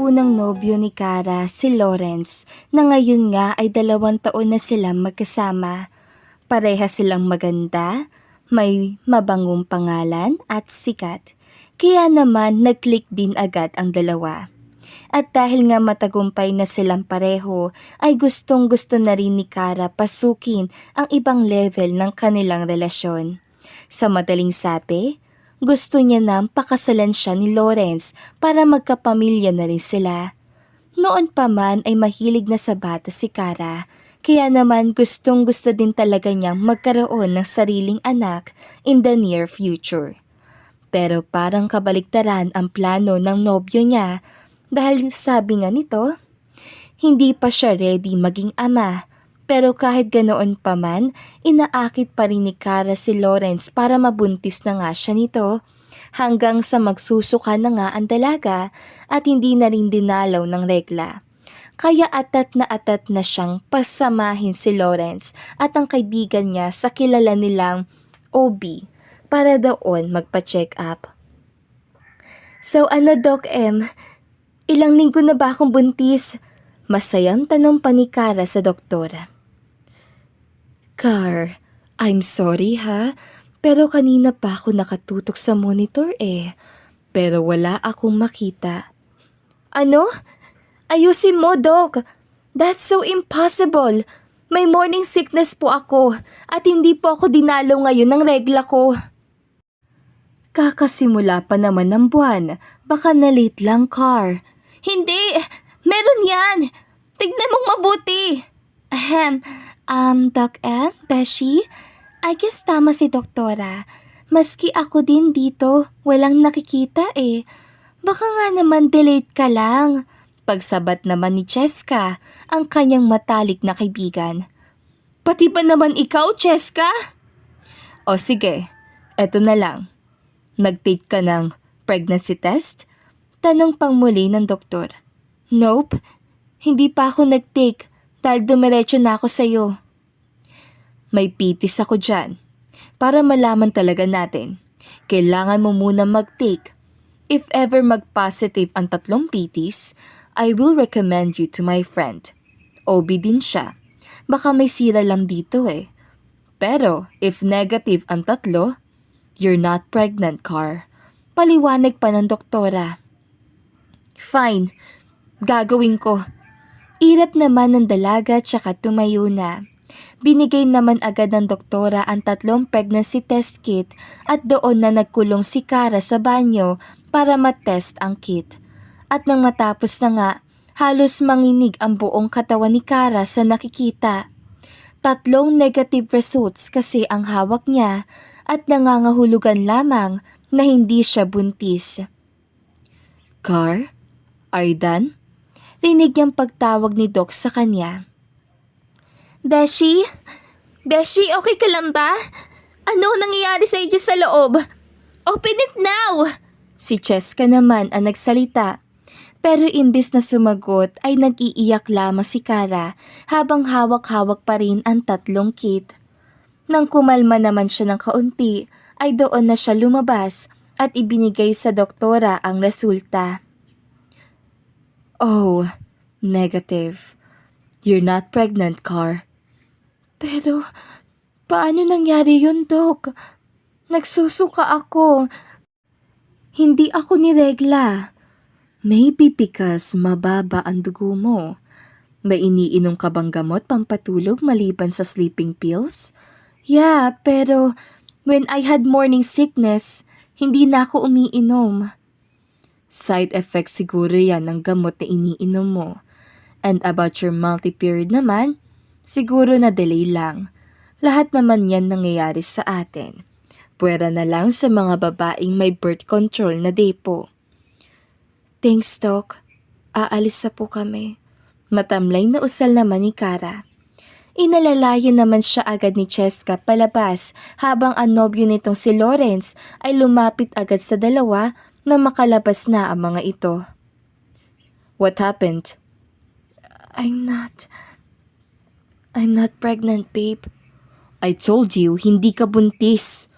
unang nobyo ni Kara si Lawrence na ngayon nga ay 2 taon na silang magkasama. Pareha silang maganda, may mabangong pangalan at sikat. Kaya naman nag-click din agad ang dalawa. At dahil nga matagumpay na silang pareho, ay gustong gusto na rin ni Kara pasukin ang ibang level ng kanilang relasyon. Sa madaling sabi, gusto niya nang pakasalan siya ni Lawrence para magkapamilya na rin sila. Noon pa man ay mahilig na sa bata si Kara, kaya naman gustong gusto din talaga niyang magkaroon ng sariling anak in the near future. Pero parang kabaliktaran ang plano ng nobyo niya dahil sabi nga nito, hindi pa siya ready maging ama. Pero kahit ganoon pa man, inaakit pa rin ni Kara si Lawrence para mabuntis na nga siya nito. Hanggang sa magsusuka na nga ang dalaga at hindi na rin dinalaw ng regla. Kaya atat na siyang pasamahin si Lawrence at ang kaibigan niya sa kilala nilang OB para doon magpa-check up. So ano Doc M? Ilang linggo na ba akong buntis? Masayang tanong pa ni Kara sa doktor. Car, I'm sorry ha, pero kanina pa ako nakatutok sa monitor pero wala akong makita. Ano? Ayusin mo, Doc. That's so impossible. May morning sickness po ako at hindi po ako dinalaw ngayon ng regla ko. Kakasimula pa naman ng buwan. Baka na-late lang, Car. Hindi! Meron yan! Tignan mong mabuti! Doc M, Beshi? I guess tama si doktora. Maski ako din dito, walang nakikita Baka nga naman delayed ka lang. Pagsabat naman ni Cheska, ang kanyang matalik na kaibigan. Pati ba naman ikaw, Cheska? O sige, eto na lang. Nag-take ka ng pregnancy test? Tanong pang muli ng doktor. Nope, hindi pa ako nag-take dahil dumiretso na ako sa'yo. May pitis ako dyan. Para malaman talaga natin, kailangan mo muna mag-take. If ever mag-positive ang 3 pitis, I will recommend you to my friend. OB din siya. Baka may sira lang dito Pero if negative ang 3, you're not pregnant, Car. Paliwanag pa ng doktora. Fine, gagawin ko. Irap naman ng dalaga tsaka tumayo na. Binigay naman agad ng doktora ang 3 pregnancy test kit at doon na nagkulong si Kara sa banyo para matest ang kit. At nang matapos na nga, halos manginig ang buong katawan ni Kara sa nakikita. 3 negative results kasi ang hawak niya at nangangahulugan lamang na hindi siya buntis. Car, are you done? Rinig niyang pagtawag ni Doc sa kanya. Beshi? Beshi, okay ka lang ba? Ano nangyayari sa iyo sa loob? Open it now! Si Cheska naman ang nagsalita. Pero imbis na sumagot ay nag-iiyak lamang si Kara habang hawak-hawak pa rin ang 3 kit. Nang kumalma naman siya ng kaunti ay doon na siya lumabas at ibinigay sa doktora ang resulta. Oh, negative. You're not pregnant, Car. Pero, paano nangyari yun, Doc? Nagsusuka ako. Hindi ako niregla. Maybe because mababa ang dugo mo. May iniinom ka bang gamot pampatulog maliban sa sleeping pills? Yeah, pero when I had morning sickness, hindi na ako umiinom. Side effects siguro yan ng gamot na iniinom mo. And about your multi-period naman, siguro na delay lang. Lahat naman yan nangyayari sa atin. Pwera na lang sa mga babaeng may birth control na depo. Thanks, Doc. Aalis na po kami. Matamlay na usal naman ni Kara. Inalalayan naman siya agad ni Cheska palabas habang ang nobyo nitong si Lawrence ay lumapit agad sa dalawa na makalabas na ang mga ito. What happened? I'm not pregnant, babe. I told you, hindi ka buntis.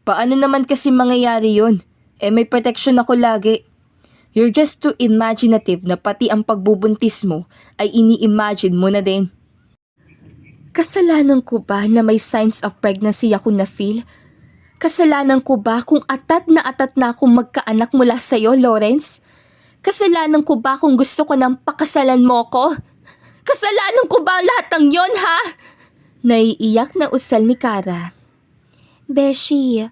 Paano naman kasi mangyayari yun? May protection ako lagi. You're just too imaginative na pati ang pagbubuntis mo ay ini-imagine mo na din. Kasalanan ko ba na may signs of pregnancy ako na-feel? Kasalanan ko ba kung atat na akong magkaanak mula sa'yo, Lawrence? Kasalanan ko ba kung gusto ko nang pakasalan mo ko? Kasalanan ko ba ang lahat ng yon, ha? Naiiyak na usal ni Kara. Beshi,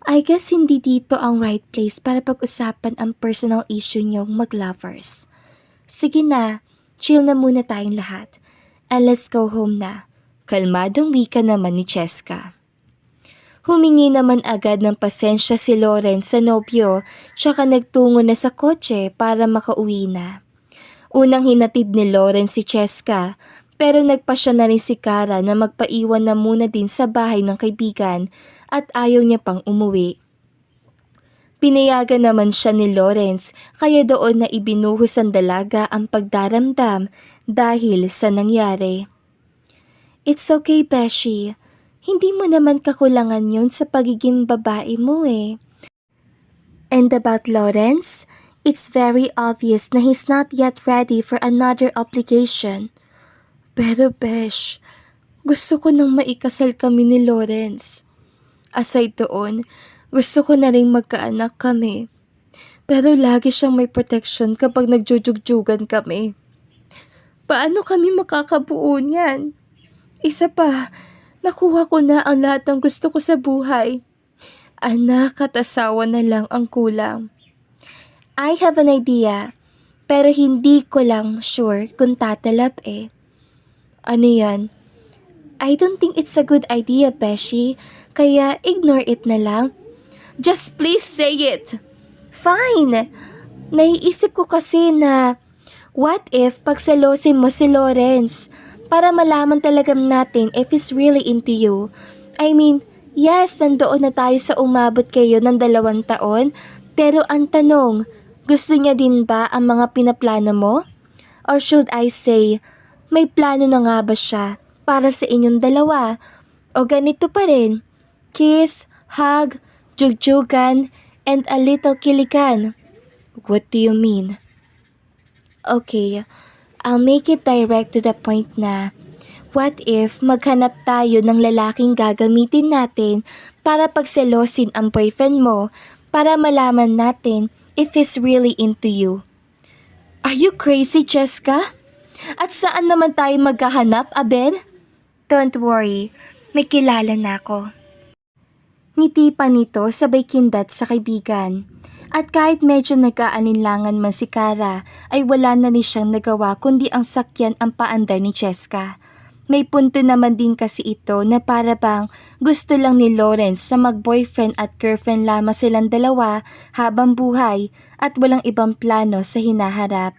I guess hindi dito ang right place para pag-usapan ang personal issue niyong mag-lovers. Sige na, chill na muna tayong lahat. And let's go home na. Kalmadong wika naman ni Cheska. Humingi naman agad ng pasensya si Lawrence sa nobyo tsaka nagtungo na sa kotse para makauwi na. Unang hinatid ni Lawrence si Cheska pero nagpasya na rin si Kara na magpaiwan na muna din sa bahay ng kaibigan at ayaw niya pang umuwi. Pinayagan naman siya ni Lawrence kaya doon na ibinuhos ang dalaga ang pagdaramdam dahil sa nangyari. It's okay, Beshi. Hindi mo naman kakulangan yun sa pagiging babae mo eh. And about Lawrence, it's very obvious na he's not yet ready for another obligation. Pero Besh, gusto ko nang maikasal kami ni Lawrence. Aside doon, gusto ko na rin magkaanak kami. Pero lagi siyang may protection kapag nagjujugjugan kami. Paano kami makakabuo niyan? Isa pa, nakuha ko na ang lahat ng gusto ko sa buhay. Anak at asawa na lang ang kulang. I have an idea, pero hindi ko lang sure kung tatalab eh. Ano yan? I don't think it's a good idea, Beshi, kaya ignore it na lang. Just please say it. Fine. Naiisip ko kasi na, what if pagselosin mo si Lawrence? Para malaman talaga natin if he's really into you. I mean, yes, nandoon na tayo sa umabot kayo ng 2 taon, pero ang tanong, gusto niya din ba ang mga pinaplano mo? Or should I say, may plano na nga ba siya para sa inyong dalawa? O ganito pa rin, kiss, hug, jugjugan, and a little kilikan. What do you mean? Okay, I'll make it direct to the point na, what if maghanap tayo ng lalaking gagamitin natin para pagselosin ang boyfriend mo para malaman natin if he's really into you? Are you crazy, Cheska? At saan naman tayo maghahanap, Abel? Don't worry, may kilala na ako. Ngiti pa nito sabay kindat sa kaibigan. At kahit medyo nag-aalinlangan man si Kara, ay wala na rin siyang nagawa kundi ang sakyan ang paandar ni Cheska. May punto naman din kasi ito na para bang gusto lang ni Lawrence sa mag-boyfriend at girlfriend lamang silang dalawa habang buhay at walang ibang plano sa hinaharap.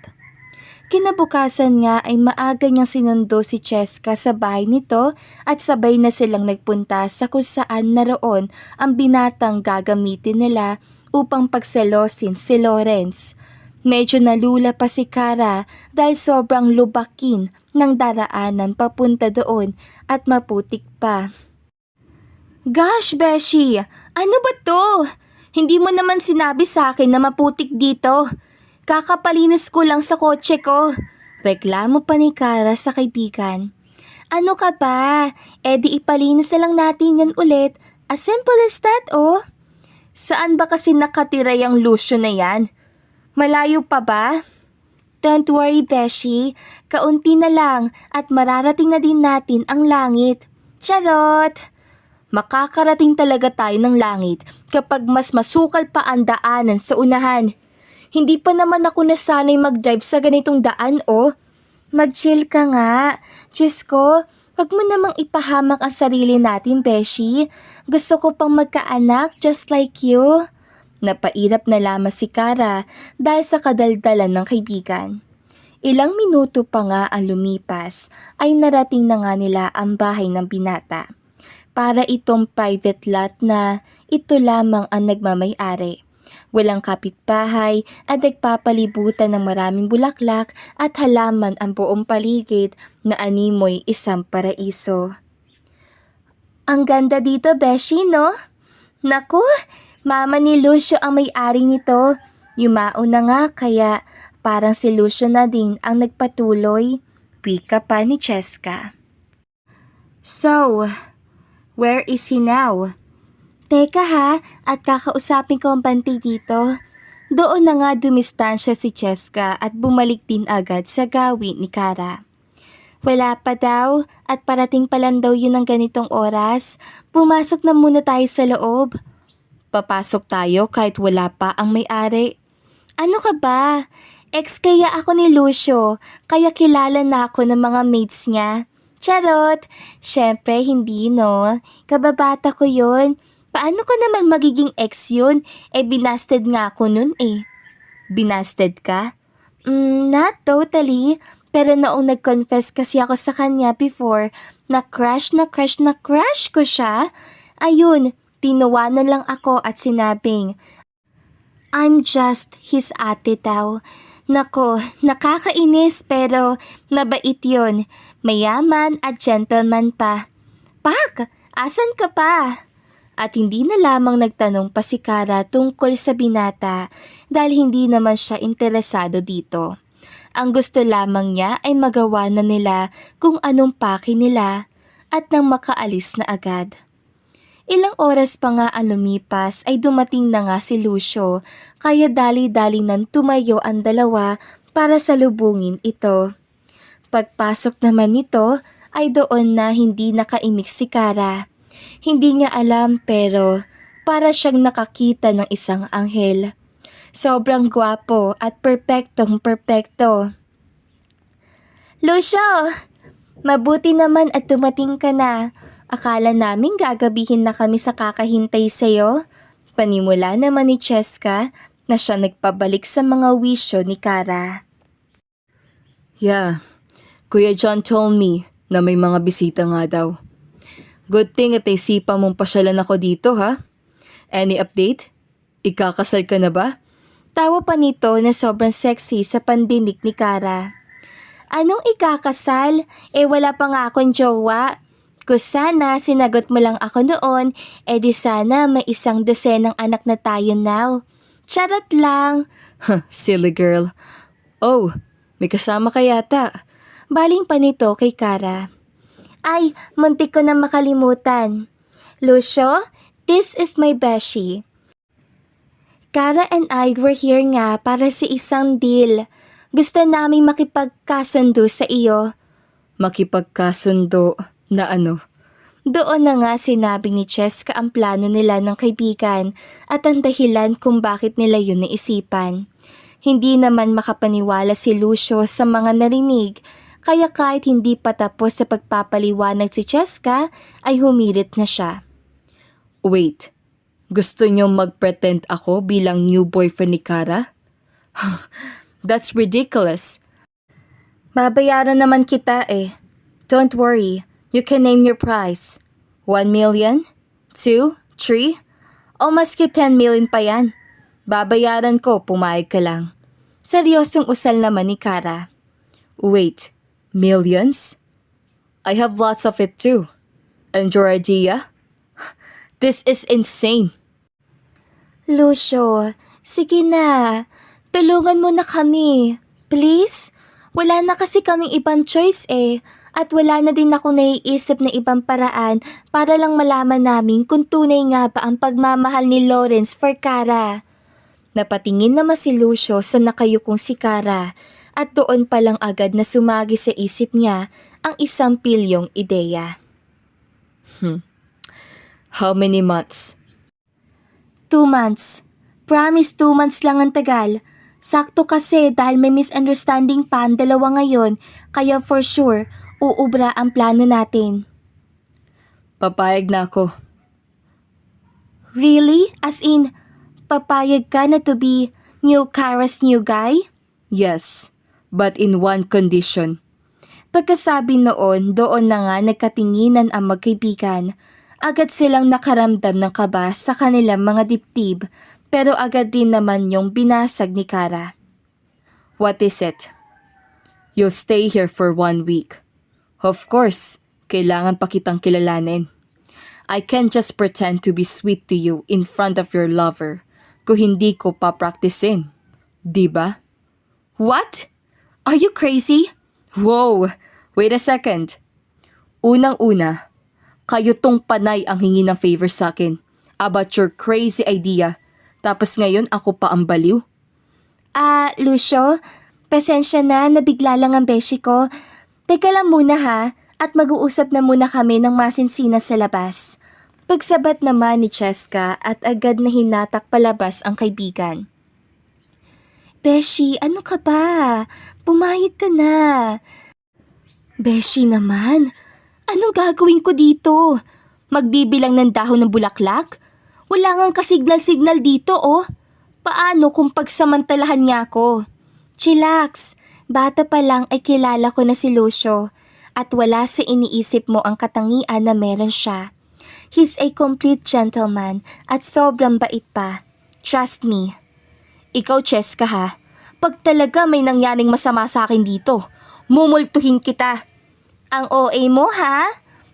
Kinabukasan nga ay maaga niyang sinundo si Cheska sa bahay nito at sabay na silang nagpunta sa kung saan naroon ang binatang gagamitin nila upang pagselosin si Lawrence. Medyo nalula pa si Kara dahil sobrang lubakin ng daraanan papunta doon at maputik pa. Gosh, Beshi! Ano ba to? Hindi mo naman sinabi sa akin na maputik dito. Kakapalinis ko lang sa kotse ko. Reklamo pa ni Kara sa kaibigan. Ano ka ba? E di ipalinis na lang natin yan ulit. As simple as that, oh. Saan ba kasi nakatira yung lotion na yan? Malayo pa ba? Don't worry, Beshi. Kaunti na lang at mararating na din natin ang langit. Charot! Makakarating talaga tayo ng langit kapag mas masukal pa ang daanan sa unahan. Hindi pa naman ako nasanay mag-drive sa ganitong daan, oh. Mag-chill ka nga. Diyos ko, wag mo namang ipahamak ang sarili natin, Beshi. Gusto ko pang magkaanak just like you. Napairap na lamang si Kara dahil sa kadaldalan ng kaibigan. Ilang minuto pa nga ang lumipas ay narating na nga nila ang bahay ng binata. Para itong private lot na ito lamang ang nagmamay-ari. Walang kapitbahay at nagpapalibutan ng maraming bulaklak at halaman ang buong paligid na animoy isang paraiso. Ang ganda dito, Beshi, no? Naku, mama ni Lucio ang may-ari nito. Yumao na nga kaya parang si Lucio na din ang nagpatuloy. Wika pa ni Cheska. So, where is he now? Teka ha, at kakausapin ko ang bantay dito. Doon na nga dumistansya si Cheska at bumalik din agad sa gawi ni Kara. Wala pa daw at parating pa lang daw yun ng ganitong oras. Pumasok na muna tayo sa loob. Papasok tayo kahit wala pa ang may-ari. Ano ka ba? Ex kaya ako ni Lucio, kaya kilala na ako ng mga mates niya. Charot! Syempre hindi no. Kababata ko yun. Paano ko naman magiging ex yun? Binasted nga ako nun eh. Binasted ka? Not totally. Pero noong nag-confess kasi ako sa kanya before, na-crush ko siya. Ayun, tinawanan lang ako at sinabing, I'm just his ate daw. Nako, nakakainis pero nabait yun. Mayaman at gentleman pa. Pak, asan ka pa? At hindi na lamang nagtanong pa si Kara tungkol sa binata dahil hindi naman siya interesado dito. Ang gusto lamang niya ay magawa na nila kung anong paki nila at nang makaalis na agad. Ilang oras pa nga ang lumipas ay dumating na nga si Lucio kaya dali-dali nang tumayo ang dalawa para salubungin ito. Pagpasok naman nito ay doon na hindi nakaimik si Kara. Hindi niya alam pero para siyang nakakita ng isang anghel. Sobrang gwapo at perpektong-perpekto. Lucio, mabuti naman at dumating ka na. Akala namin gagabihin na kami sa kakahintay sa'yo. Panimula naman ni Cheska na siya nagpabalik sa mga wisyo ni Kara. Yeah, Kuya John told me na may mga bisita nga daw. Good thing at isipa mong pasyalan ako dito ha. Any update? Ikakasal ka na ba? Tawa pa nito na sobrang sexy sa pandinig ni Kara. Anong ikakasal? Wala pa nga akong jowa. Kung sana sinagot mo lang ako noon, di sana may 100 anak na tayo now. Charot lang. Silly girl. Oh, may kasama ka yata. Baling pa nito kay Kara. Ay, muntik ko na makalimutan. Lucio, this is my beshi. Kara and I were here nga para sa isang deal. Gusto namin makipagkasundo sa iyo. Makipagkasundo na ano? Doon na nga sinabi ni Cheska ang plano nila ng kaibigan at ang dahilan kung bakit nila yun naisipan. Hindi naman makapaniwala si Lucio sa mga narinig, kaya kahit hindi pa tapos sa pagpapaliwanag si Cheska ay humirit na siya. Wait, gusto niyong mag-pretend ako bilang new boyfriend ni Kara? That's ridiculous. Babayaran naman kita eh. Don't worry, you can name your price. 1 million? 2? 3? O maski 10 million pa yan. Babayaran ko, pumayag ka lang. Seryosong usal naman ni Kara. Wait, millions? I have lots of it too. And your idea? This is insane. Lucio, sige na. Tulungan mo na kami. Please? Wala na kasi kaming ibang choice eh. At wala na din ako naiisip na ibang paraan para lang malaman namin kung tunay nga ba ang pagmamahal ni Lawrence for Kara. Napatingin naman si Lucio sa nakayukong si Kara at doon pa lang agad na sumagi sa isip niya ang isang pilyong ideya. How many months? 2 months. Promise 2 months lang ang tagal. Sakto kasi dahil may misunderstanding pa ang dalawa ngayon, kaya for sure, uubra ang plano natin. Papayag na ako. Really? As in, papayag ka na to be new Kara's new guy? Yes, but in one condition. Pagkasabi noon, doon na nga nagkatinginan ang magkaibigan. Agad silang nakaramdam ng kaba sa kanilang mga dibdib, pero agad din naman yung binasag ni Kara. What is it? You'll stay here for 1 week. Of course, kailangan pa kitang kilalanin. I can't just pretend to be sweet to you in front of your lover kung hindi ko pa-practicein. Di ba? What? Are you crazy? Wow! Wait a second. Unang-una, kayo tong panay ang hingi ng favor sa akin about your crazy idea. Tapos ngayon ako pa ang baliw. Lucio, pasensya na, nabigla lang ang beshi ko. Teka lang muna ha, at mag-uusap na muna kami ng masinsinan sa labas. Pagsabat naman ni Cheska at agad na hinatak palabas ang kaibigan. Beshi, ano ka ba? Pumayag ka na. Beshi naman, anong gagawin ko dito? Magbibilang ng dahon ng bulaklak? Wala ngang kasignal-signal dito oh. Paano kung pagsamantalahan niya ako? Chillax, bata pa lang ay kilala ko na si Lucio at wala sa iniisip mo ang katangian na meron siya. He's a complete gentleman at sobrang bait pa. Trust me. Ikaw, Cheska ha, pag talaga may nangyaring masama sa akin dito, mumultuhin kita. Ang OA mo ha?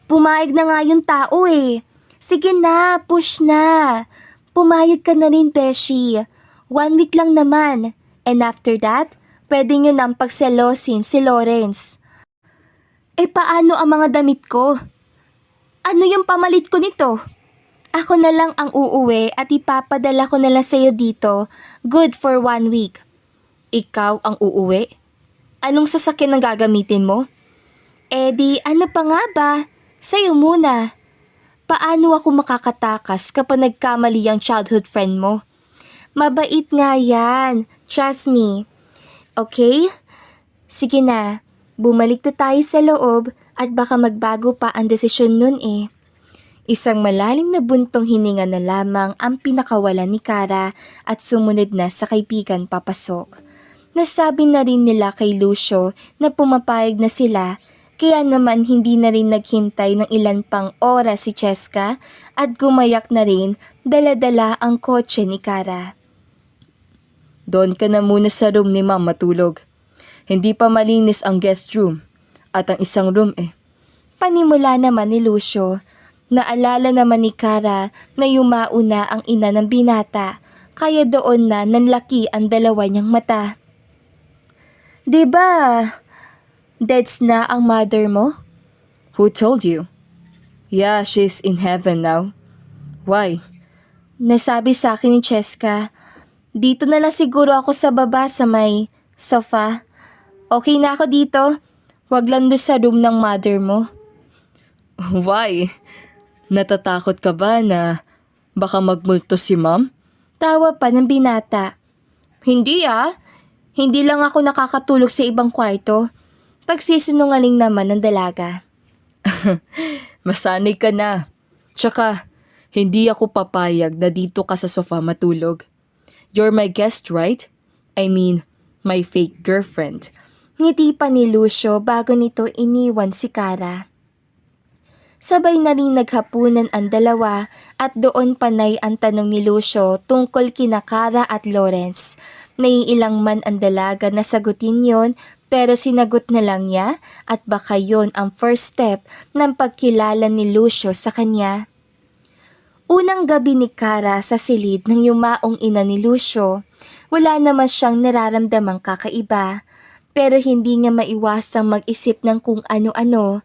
Pumayag na nga yung tao eh. Sige na, push na. Pumayag ka na rin, Beshi. 1 week lang naman. And after that, pwede nyo nang pagselosin si Lawrence. Paano ang mga damit ko? Ano yung pamalit ko nito? Ako na lang ang uuwi at ipapadala ko na lang sa'yo dito. Good for 1 week. Ikaw ang uuwi? Anong sasakyan ang gagamitin mo? Di ano pa nga ba? Sa'yo muna. Paano ako makakatakas kapag nagkamali ang childhood friend mo? Mabait nga yan. Trust me. Okay? Sige na. Bumalik na tayo sa loob at baka magbago pa ang desisyon nun eh. Isang malalim na buntong hininga na lamang ang pinakawalan ni Kara at sumunod na sa kaibigan papasok. Nasabi na rin nila kay Lucio na pumapayag na sila, kaya naman hindi na rin naghintay ng ilan pang oras si Cheska at gumayak na rin dala-dala ang kotse ni Kara. Doon ka na muna sa room ni Ma'am matulog. Hindi pa malinis ang guest room at ang isang room eh. Panimula naman ni Lucio. Naalala naman ni Kara na yumauna ang ina ng binata, kaya doon na nanlaki ang dalawa niyang mata. Diba, deads na ang mother mo? Who told you? Yeah, she's in heaven now. Why? Nasabi sa akin ni Cheska. Dito na lang siguro ako sa baba sa may sofa. Okay na ako dito. Wag lang doon sa room ng mother mo. Why? Natatakot ka ba na baka magmulto si Ma'am? Tawa pa ng binata. Hindi Hindi lang ako nakakatulog sa ibang kwarto. Pagsisinungaling naman ng dalaga. Masanay ka na. Tsaka, hindi ako papayag na dito ka sa sofa matulog. You're my guest, right? I mean, my fake girlfriend. Ngiti pa ni Lucio bago nito iniwan si Kara. Sabay na rin naghapunan ang dalawa at doon panay ang tanong ni Lucio tungkol kina Kara at Lawrence. Naiilang man ang dalaga na sagutin yon pero sinagot na lang niya at baka yon ang first step ng pagkilala ni Lucio sa kanya. Unang gabi ni Kara sa silid ng yumaong ina ni Lucio, wala naman siyang nararamdamang kakaiba pero hindi niya maiwasang mag-isip ng kung ano-ano.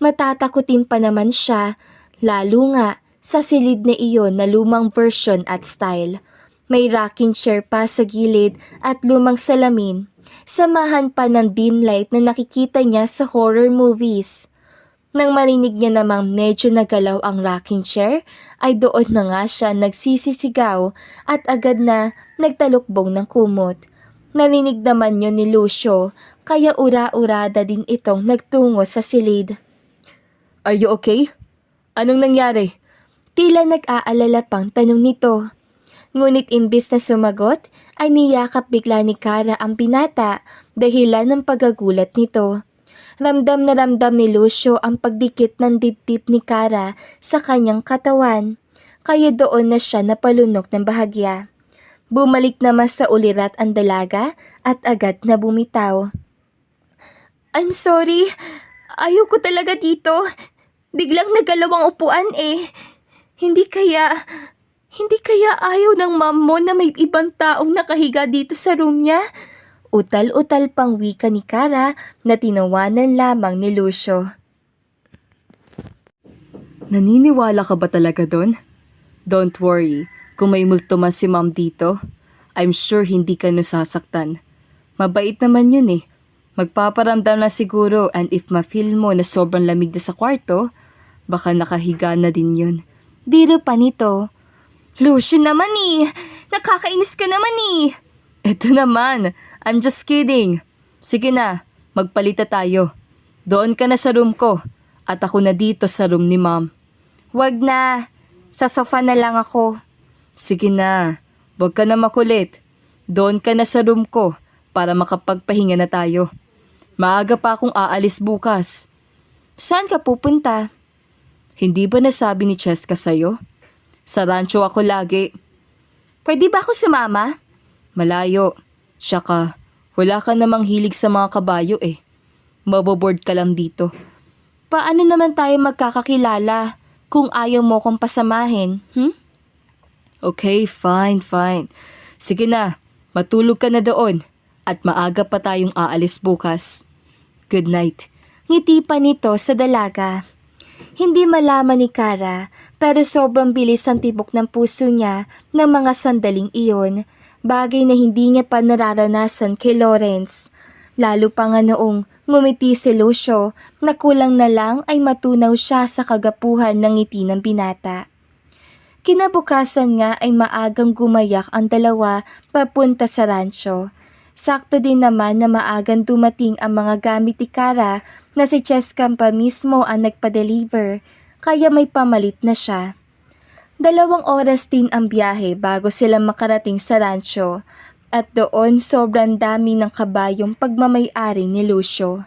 Matatakutin pa naman siya, lalo nga sa silid na iyon na lumang version at style. May rocking chair pa sa gilid at lumang salamin. Samahan pa ng dim light na nakikita niya sa horror movies. Nang marinig niya namang medyo nagalaw ang rocking chair, ay doon na nga siya nagsisisigaw at agad na nagtalukbong ng kumot. Narinig naman yun ni Lucio, kaya ura-urada din itong nagtungo sa silid. Are you okay? Anong nangyari? Tila nag-aalala pang tanong nito. Ngunit imbis na sumagot, ay niyakap bigla ni Kara ang binata dahilan ng pagagulat nito. Ramdam na ramdam ni Lucio ang pagdikit ng dibdib ni Kara sa kanyang katawan, kaya doon na siya napalunok ng bahagya. Bumalik naman sa ulirat ang dalaga at agad na bumitaw. I'm sorry, ayoko talaga dito. Biglang nagalaw ang upuan eh. Hindi Hindi kaya ayaw ng mom mo na may ibang taong nakahiga dito sa room niya? Utal-utal pang wika ni Kara na tinawanan lamang ni Lucio. Naniniwala ka ba talaga doon? Don't worry, kung may multo man si ma'am dito, I'm sure hindi ka nasasaktan. Mabait naman yun eh. Magpaparamdam na siguro and if ma-feel mo na sobrang lamig na sa kwarto, baka nakahiga na din yun. Biro pa nito. Lucio naman eh! Nakakainis ka naman eh! Eto naman, I'm just kidding. Sige na, magpalita tayo. Doon ka na sa room ko at ako na dito sa room ni ma'am. Wag na. Sa sofa na lang ako. Sige na, huwag ka na makulit. Doon ka na sa room ko para makapagpahinga na tayo. Maaga pa akong aalis bukas. Saan ka pupunta? Hindi ba nasabi ni Cheska sa'yo? Sa rancho ako lagi. Pwede ba ako sumama? Malayo. Saka, wala ka namang hilig sa mga kabayo eh. Maboboard ka lang dito. Paano naman tayo magkakakilala kung ayaw mo kong pasamahin? Okay, fine. Sige na, matulog ka na doon. At maaga pa tayong aalis bukas. Good night. Ngiti pa nito sa dalaga. Hindi malaman ni Kara pero sobrang bilis ang tibok ng puso niya ng mga sandaling iyon. Bagay na hindi niya pa nararanasan kay Lawrence. Lalo pa nga noong ngumiti si Lucio na kulang na lang ay matunaw siya sa kagapuhan ng ngiti ng binata. Kinabukasan nga ay maagang gumayak ang dalawa papunta sa rancho. Sakto din naman na maagang dumating ang mga gamit ni Kara na si Cheska pa mismo ang nagpa-deliver kaya may pamalit na siya. 2 oras din ang biyahe bago sila makarating sa rancho at doon sobrang dami ng kabayong pagmamay-ari ni Lucio.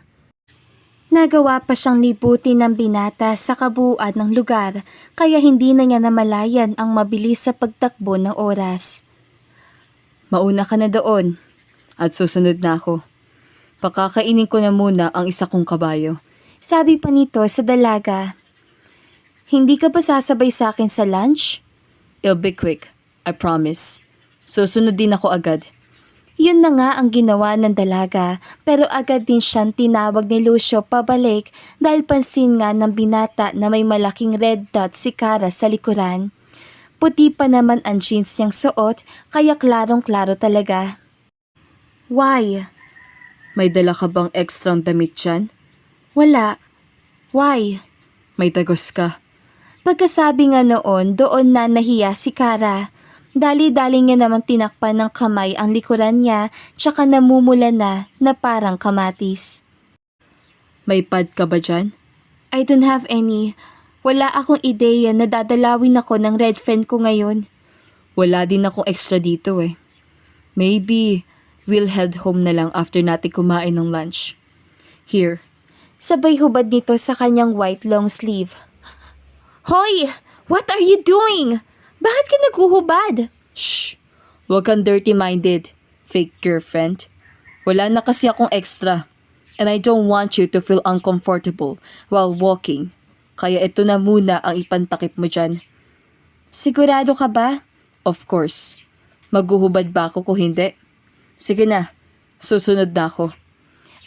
Nagawa pa siyang libutin ng binata sa kabuuan ng lugar kaya hindi na niya namalayan ang mabilis sa pagtakbo ng oras. Mauna ka na doon. At susunod na ako. Pakakainin ko na muna ang isa kong kabayo. Sabi pa nito sa dalaga. Hindi ka ba sasabay sa akin sa lunch? It'll be quick, I promise. Susunod din ako agad. Yun na nga ang ginawa ng dalaga pero agad din siyang tinawag ni Lucio pabalik dahil pansin nga ng binata na may malaking red dot si Kara sa likuran. Puti pa naman ang jeans niyang suot kaya klarong-klaro talaga. Why? May dala ka bang ekstrang damit dyan? Wala. Why? May tagos ka. Pagkasabi nga noon, doon na nahiya si Kara. Dali-dali niya naman tinakpan ng kamay ang likuran niya tsaka namumula na parang kamatis. May pad ka ba dyan? I don't have any. Wala akong ideya na dadalawin ako ng red friend ko ngayon. Wala din akong extra dito eh. Maybe we'll head home na lang after natin kumain ng lunch. Here. Sabay hubad nito sa kanyang white long sleeve. Hoy! What are you doing? Bakit ka naguhubad? Shh! Huwag kang dirty-minded, fake girlfriend. Wala na kasi akong extra. And I don't want you to feel uncomfortable while walking. Kaya ito na muna ang ipantakip mo dyan. Sigurado ka ba? Of course. Maghuhubad ba ako kung hindi? Sige na, susunod na ako.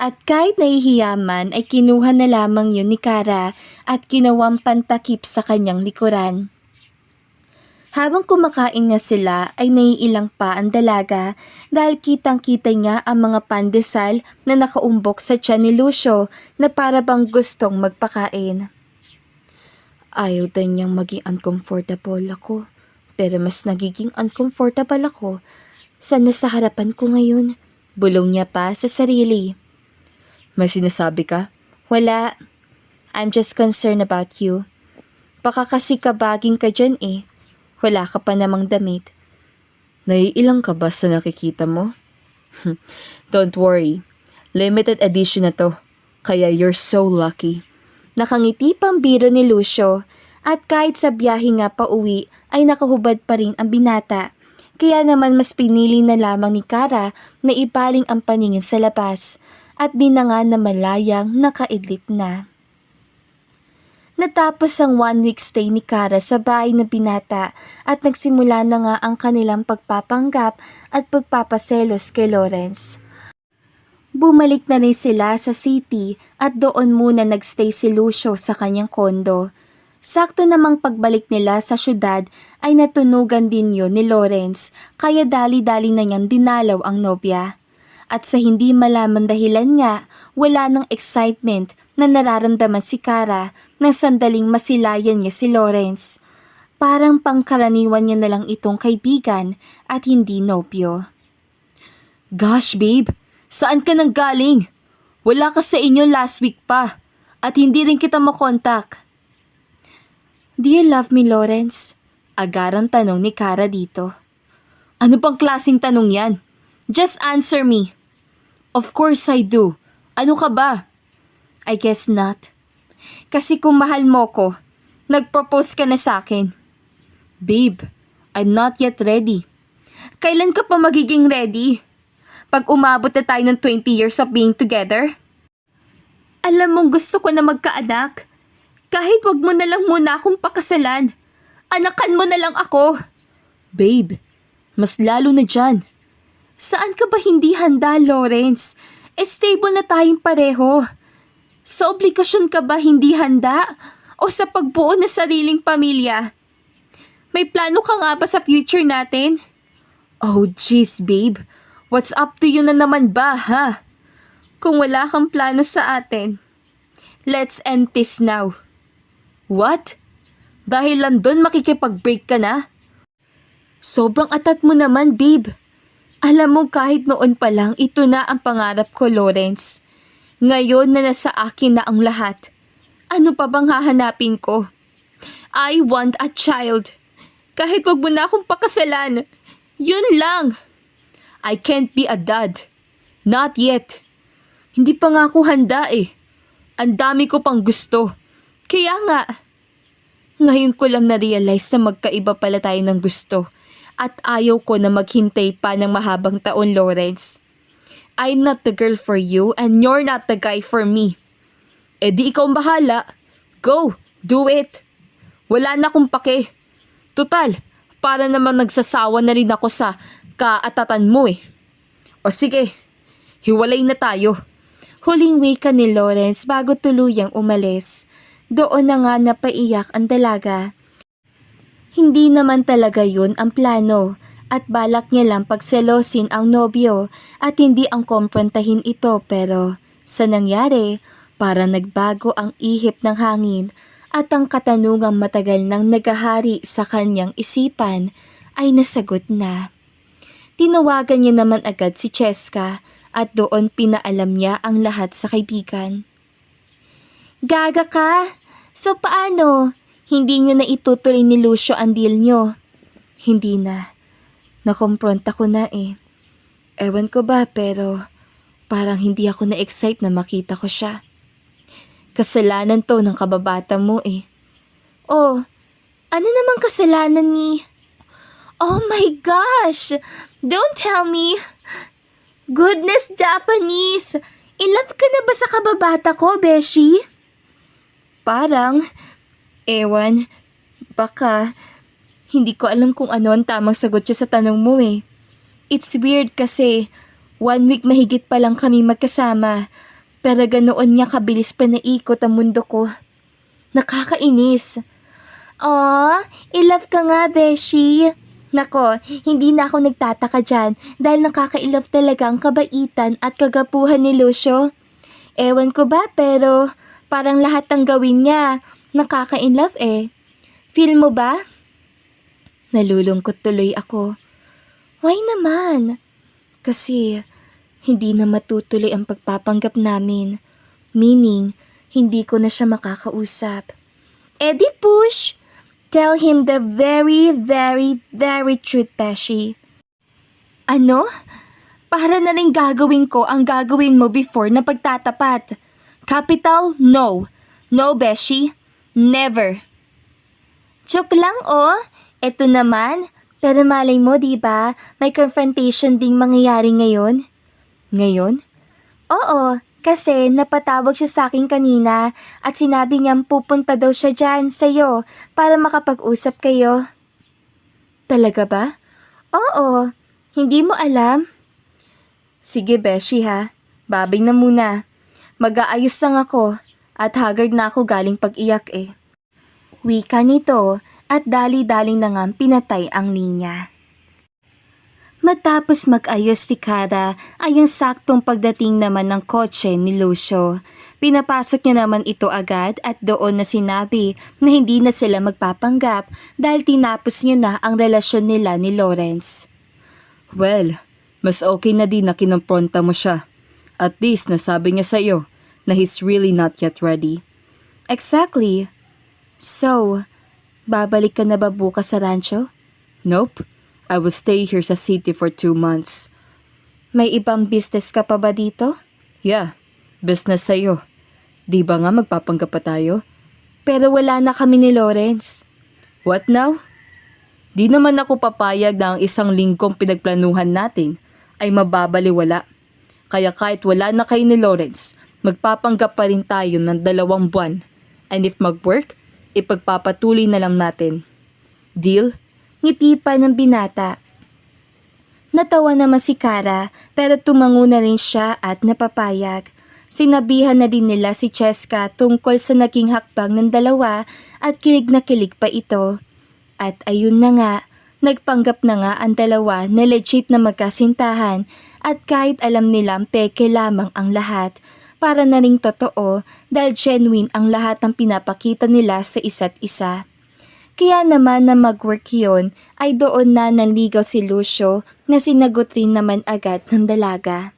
At kahit nahihiya man ay kinuha na lamang yun ni Kara at ginawang pantakip sa kanyang likuran. Habang kumakain nga sila ay naiilang pa ang dalaga dahil kitang-kita niya ang mga pandesal na nakaumbok sa tiyan ni Lucio na para bang gustong magpakain. Ayaw din niyang maging uncomfortable ako pero mas nagiging uncomfortable ako sa nasa harapan ko ngayon. Bulong niya pa sa sarili. May sinasabi ka? Wala. I'm just concerned about you. Baka kasi kabaging ka dyan eh. Wala ka pa namang damit. Naiilang ka ba sa nakikita mo? Don't worry. Limited edition na to. Kaya you're so lucky. Nakangiti pang biro ni Lucio at kahit sa biyahe nga pa uwi ay nakahubad pa rin ang binata. Kaya naman mas pinili na lamang ni Kara na ipaling ang paningin sa labas at di na nga na malayang nakaidlip na. Natapos ang 1 week stay ni Kara sa bahay na binata at nagsimula na nga ang kanilang pagpapanggap at pagpapaselos kay Lawrence. Bumalik na rin sila sa city at doon muna nagstay si Lucio sa kanyang kondo. Sakto namang pagbalik nila sa syudad ay natunugan din yun ni Lawrence kaya dali-dali na niyang dinalaw ang nobya. At sa hindi malaman dahilan nga, wala ng excitement na nararamdaman si Kara nang sandaling masilayan niya si Lawrence. Parang pangkaraniwan niya na lang itong kaibigan at hindi nobyo. Gosh, babe, saan ka nang galing? Wala ka sa inyo last week pa at hindi rin kita makontak. Do you love me, Lawrence? Agarang tanong ni Kara dito. Ano bang klaseng tanong yan? Just answer me. Of course I do. Ano ka ba? I guess not. Kasi kung mahal mo ko, nag-propose ka na sa akin. Babe, I'm not yet ready. Kailan ka pa magiging ready? Pag umabot na tayo ng 20 years of being together? Alam mong gusto ko na magkaanak. Kahit wag mo na lang muna akong pakasalan. Anakan mo na lang ako. Babe, mas lalo na dyan. Saan ka ba hindi handa, Lawrence? Stable na tayong pareho. Sa obligasyon ka ba hindi handa? O sa pagbuo ng sariling pamilya? May plano ka nga ba sa future natin? Oh jeez, babe. What's up to you na naman ba, ha? Kung wala kang plano sa atin, let's end this now. What? Dahil lang doon makikipag-break ka na? Sobrang atat mo naman, babe. Alam mo kahit noon pa lang ito na ang pangarap ko, Lawrence. Ngayon na nasa akin na ang lahat. Ano pa bang hahanapin ko? I want a child. Kahit wag mo na akong pakasalan. Yun lang. I can't be a dad. Not yet. Hindi pa nga ako handa eh. Ang dami ko pang gusto. Kaya nga. Ngayon ko lang na-realize na magkaiba pala tayo ng gusto. At ayaw ko na maghintay pa ng mahabang taon, Lawrence. I'm not the girl for you and you're not the guy for me. Eh di ikaw ang bahala. Go, do it. Wala na akong pake. Tutal, para naman nagsasawa na rin ako sa kaatatan mo eh. O sige, hiwalay na tayo. Huling wika ni Lawrence bago tuluyang umalis. Doon na nga napaiyak ang dalaga. Hindi naman talaga yun ang plano at balak niya lang pagselosin ang nobyo at hindi ang komprontahin ito pero sa nangyari, para nagbago ang ihip ng hangin at ang katanungang matagal nang nagahari sa kanyang isipan ay nasagot na. Tinawagan niya naman agad si Cheska at doon pinaalam niya ang lahat sa kaibigan. Gaga ka? So paano? Hindi nyo na itutuloy ni Lucio ang deal nyo. Hindi na. Nakompronta ko na eh. Ewan ko ba pero parang hindi ako na-excite na makita ko siya. Kasalanan to ng kababata mo eh. Oh, ano namang kasalanan ni... Oh my gosh! Don't tell me! Goodness, Japanese! In love ka na ba sa kababata ko, Beshi? Parang... Ewan, baka hindi ko alam kung ano ang tamang sagot siya sa tanong mo eh. It's weird kasi 1 week mahigit pa lang kami magkasama pero ganoon niya kabilis pa naikot ang mundo ko. Nakakainis. Aww, i-love ka nga, Beshi. Nako, hindi na ako nagtataka dyan dahil nakaka-love talaga ang kabaitan at kagapuhan ni Lucio. Ewan ko ba pero parang lahat ng gawin niya nakaka-inlove eh. Feel mo ba? Nalulungkot tuloy ako. Why naman? Kasi hindi na matutuloy ang pagpapanggap namin. Meaning, hindi ko na siya makakausap. Eh di push! Tell him the very, very, very truth, Beshi. Ano? Para na rin gagawin ko ang gagawin mo before na pagtatapat. Capital, no. No, Beshi. Never. Joke lang oh. Eto naman. Pero malay mo, diba? May confrontation ding mangyayari ngayon. Ngayon? Oo, Kasi napatawag siya sa akin kanina at sinabi niyang pupunta daw siya dyan sa'yo para makapag-usap kayo. Talaga ba? Oo, hindi mo alam? Sige, Beshi ha. Babay na muna. Mag-aayos lang ako at haggard na ako galing pag-iyak eh. Wika nito at dali-daling na ngang pinatay ang linya. Matapos mag-ayos si Kara ay ang saktong pagdating naman ng kotse ni Lucio. Pinapasok niya naman ito agad at doon na sinabi na hindi na sila magpapanggap dahil tinapos niya na ang relasyon nila ni Lawrence. Well, mas okay na din na kinompronta mo siya. At least nasabi niya sa'yo na he's really not yet ready. Exactly. So, babalik ka na ba bukas sa rancho? Nope. I will stay here sa city for 2 months. May ibang business ka pa ba dito? Yeah, business sa'yo. Di ba nga magpapanggap pa tayo? Pero wala na kami ni Lawrence. What now? Di naman ako papayag na ang 1 linggong pinagplanuhan natin ay mababaliwala. Kaya kahit wala na kayo ni Lawrence, magpapanggap pa rin tayo ng 2 buwan. And if mag-work, ipagpapatuloy na lang natin. Deal? Ngiti pa ng binata. Natawa naman si Kara pero tumango na rin siya at napapayag. Sinabihan na din nila si Cheska tungkol sa naging hakbang ng dalawa at kilig na kilig pa ito. At ayun na nga, nagpanggap na nga ang dalawa na legit na magkasintahan at kahit alam nilang peke lamang ang lahat, para na ring totoo dahil genuine ang lahat ng pinapakita nila sa isa't isa. Kaya naman na mag-work yun ay doon na nanligaw si Lucio na sinagot rin naman agad ng dalaga.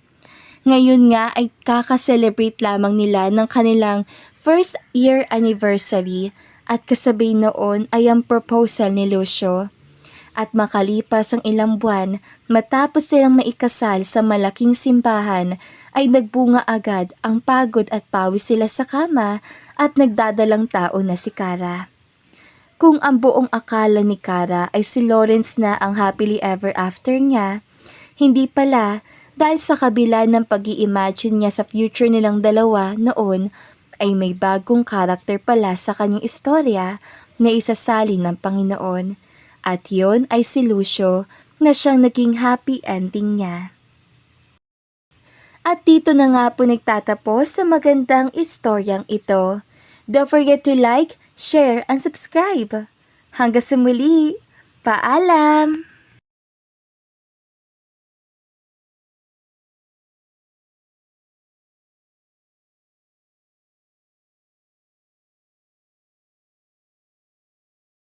Ngayon nga ay kakaselebrate lamang nila ng kanilang first year anniversary at kasabay noon ay ang proposal ni Lucio. At makalipas ang ilang buwan matapos silang maikasal sa malaking simbahan ay nagbunga agad ang pagod at pawis sila sa kama at nagdadalang tao na si Kara. Kung ang buong akala ni Kara ay si Lawrence na ang happily ever after niya, hindi pala dahil sa kabila ng pag-i-imagine niya sa future nilang dalawa noon ay may bagong karakter pala sa kanyang istorya na isasalin ng Panginoon. At yon ay si Lucio na siyang naging happy ending niya. At dito na nga po nagtatapos sa magandang istoryang ito. Don't forget to like, share, and subscribe. Hanggang sa muli, paalam!